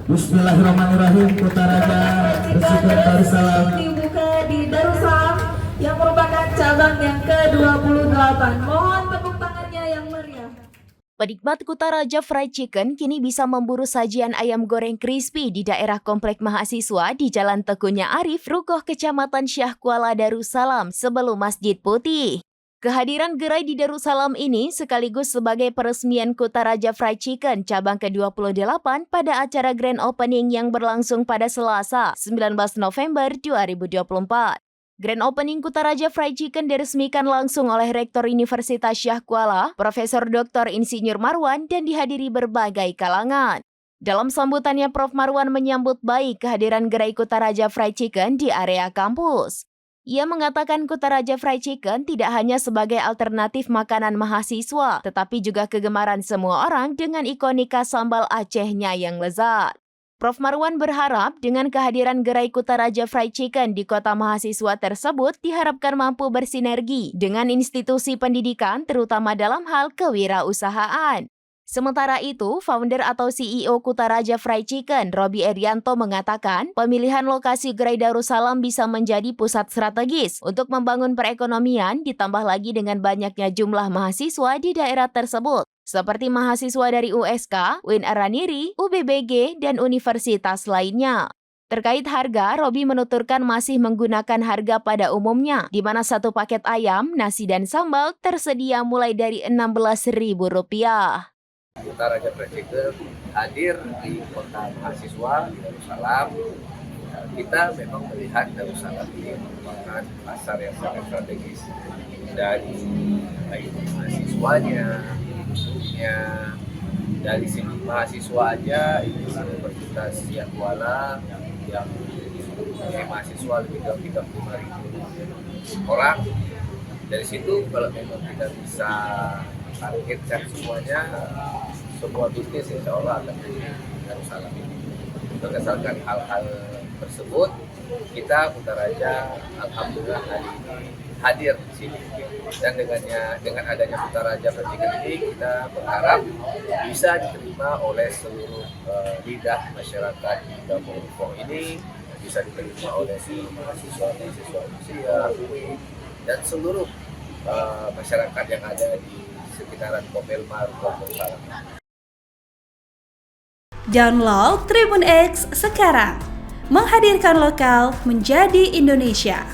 Bismillahirrahmanirrahim. Kutaraja Residen Darussalam dibuka di Darussalam yang merupakan cabang yang ke-28. Mohon tepuk tangannya yang meriah. Penikmat Kutaraja Fried Chicken kini bisa memburu sajian ayam goreng crispy di daerah Komplek Mahasiswa di Jalan Tekunya Arif, Rukoh, Kecamatan Syah Kuala, Darussalam sebelum Masjid Putih. Kehadiran gerai di Darussalam ini sekaligus sebagai peresmian Kutaraja Fried Chicken cabang ke-28 pada acara Grand Opening yang berlangsung pada Selasa, 19 November 2024. Grand Opening Kutaraja Fried Chicken diresmikan langsung oleh Rektor Universitas Syah Kuala, Profesor Dr. Insinyur Marwan, dan dihadiri berbagai kalangan. Dalam sambutannya, Prof. Marwan menyambut baik kehadiran gerai Kutaraja Fried Chicken di area kampus. Ia mengatakan Kutaraja Fried Chicken tidak hanya sebagai alternatif makanan mahasiswa, tetapi juga kegemaran semua orang dengan ikonika sambal Acehnya yang lezat. Prof. Marwan berharap dengan kehadiran gerai Kutaraja Fried Chicken di kota mahasiswa tersebut diharapkan mampu bersinergi dengan institusi pendidikan terutama dalam hal kewirausahaan. Sementara itu, founder atau CEO Kutaraja Fried Chicken, Robi Erianto mengatakan pemilihan lokasi gerai Darussalam bisa menjadi pusat strategis untuk membangun perekonomian ditambah lagi dengan banyaknya jumlah mahasiswa di daerah tersebut, seperti mahasiswa dari USK, UIN Araniri, UBBG, dan universitas lainnya. Terkait harga, Robi menuturkan masih menggunakan harga pada umumnya, di mana satu paket ayam, nasi, dan sambal tersedia mulai dari Rp16.000. Kutaraja Fried Chicken hadir di kota mahasiswa di Darussalam. Kita memang melihat Darussalam ini merupakan pasar yang sangat strategis dari baik mahasiswanya, induknya. Dari segi mahasiswa aja ini Universitas Syah Kuala yang mempunyai mahasiswa lebih dari 35.000 orang. Dari situ kalau memang kita bisa targetkan semuanya, semua bisnis insya Allah akan di Darussalam ini. Berdasarkan hal-hal tersebut, kita Kutaraja alhamdulillah hari ini hadir di sini. Dan dengan adanya Kutaraja Fried Chicken ini, kita berharap bisa diterima oleh seluruh lidah masyarakat di Kampung Rukoh ini, bisa diterima oleh seluruh mahasiswa Usia, UIN, dan seluruh masyarakat yang ada di sekitaran Kopelmar, Darussalam. Download Tribun X sekarang, menghadirkan lokal menjadi Indonesia.